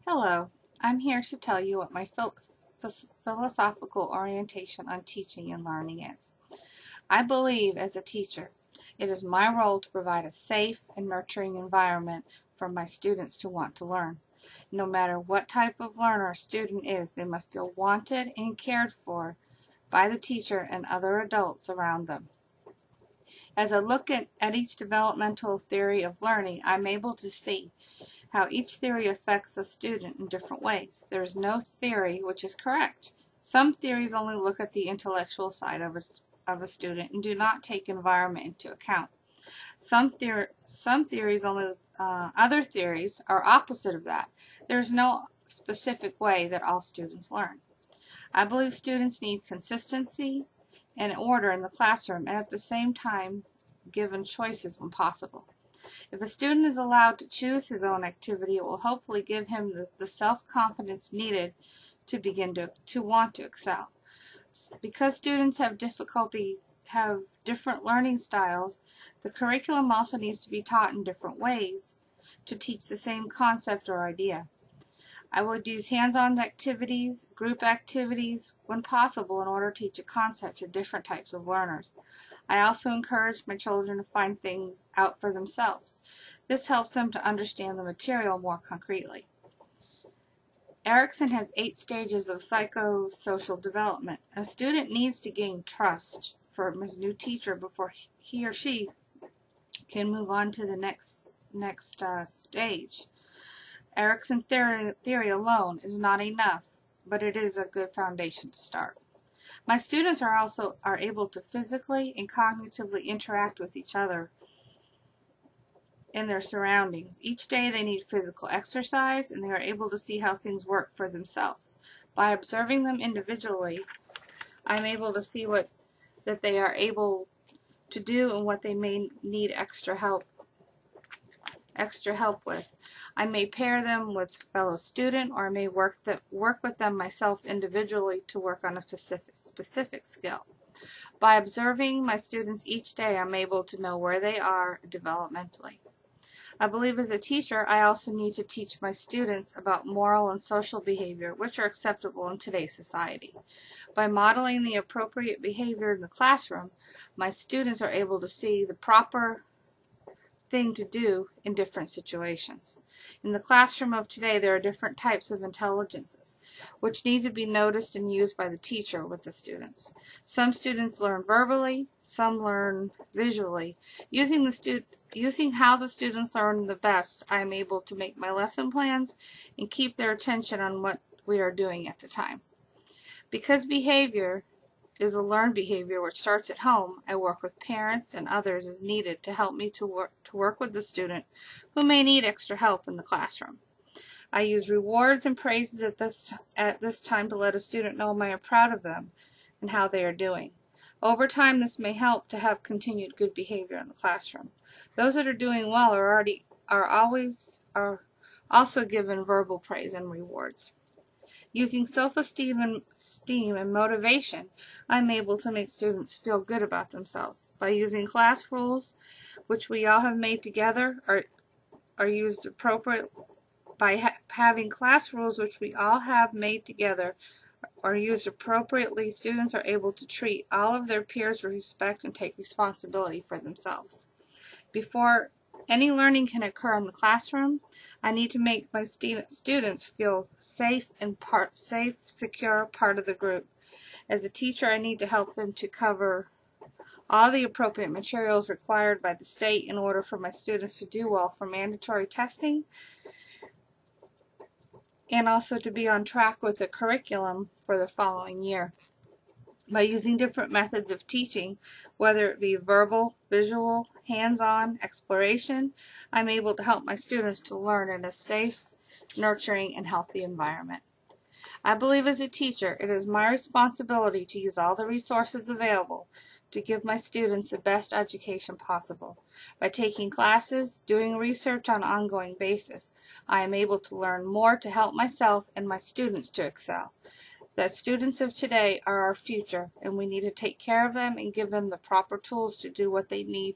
Hello, I'm here to tell you what my philosophical orientation on teaching and learning is. I believe as a teacher, it is my role to provide a safe and nurturing environment for my students to want to learn. No matter what type of learner a student is, they must feel wanted and cared for by the teacher and other adults around them. As I look at each developmental theory of learning, I'm able to see how each theory affects a student in different ways. There is no theory which is correct. Some theories only look at the intellectual side of a student and do not take environment into account. Other theories are opposite of that. There is no specific way that all students learn. I believe students need consistency and order in the classroom and at the same time given choices when possible. If a student is allowed to choose his own activity, it will hopefully give him the self-confidence needed to begin to want to excel. Because students have different learning styles, the curriculum also needs to be taught in different ways to teach the same concept or idea. I would use hands-on activities, group activities, when possible, in order to teach a concept to different types of learners. I also encourage my children to find things out for themselves. This helps them to understand the material more concretely. Erickson has 8 stages of psychosocial development. A student needs to gain trust from his new teacher before he or she can move on to the next stage. Erickson theory alone is not enough, but it is a good foundation to start. My students are able to physically and cognitively interact with each other in their surroundings. Each day they need physical exercise, and they are able to see how things work for themselves. By observing them individually, I'm able to see that they are able to do and what they may need extra help with. I may pair them with a fellow student, or I may work with them myself individually to work on a specific skill. By observing my students each day, I'm able to know where they are developmentally. I believe as a teacher, I also need to teach my students about moral and social behavior, which are acceptable in today's society. By modeling the appropriate behavior in the classroom, my students are able to see the proper thing to do in different situations. In the classroom of today, there are different types of intelligences which need to be noticed and used by the teacher with the students. Some students learn verbally, some learn visually. Using how the students learn the best, I am able to make my lesson plans and keep their attention on what we are doing at the time. Because behavior is a learned behavior which starts at home, I work with parents and others as needed to help me to work with the student who may need extra help in the classroom. I use rewards and praises at this time to let a student know I am proud of them and how they are doing. Over time, this may help to have continued good behavior in the classroom. Those that are doing well are also given verbal praise and rewards. Using self-esteem and motivation, I'm able to make students feel good about themselves. By using class rules, which we all have made together, are used appropriately. By having class rules which we all have made together are used appropriately, students are able to treat all of their peers with respect and take responsibility for themselves. Before any learning can occur in the classroom, I need to make my students feel safe, secure, part of the group. As a teacher, I need to help them to cover all the appropriate materials required by the state in order for my students to do well for mandatory testing, and also to be on track with the curriculum for the following year. By using different methods of teaching, whether it be verbal, visual, hands-on, exploration, I'm able to help my students to learn in a safe, nurturing, and healthy environment. I believe as a teacher, it is my responsibility to use all the resources available to give my students the best education possible. By taking classes, doing research on an ongoing basis, I am able to learn more to help myself and my students to excel. The students of today are our future, and we need to take care of them and give them the proper tools to do what they need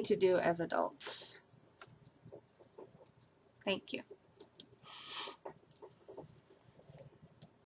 to do as adults. Thank you.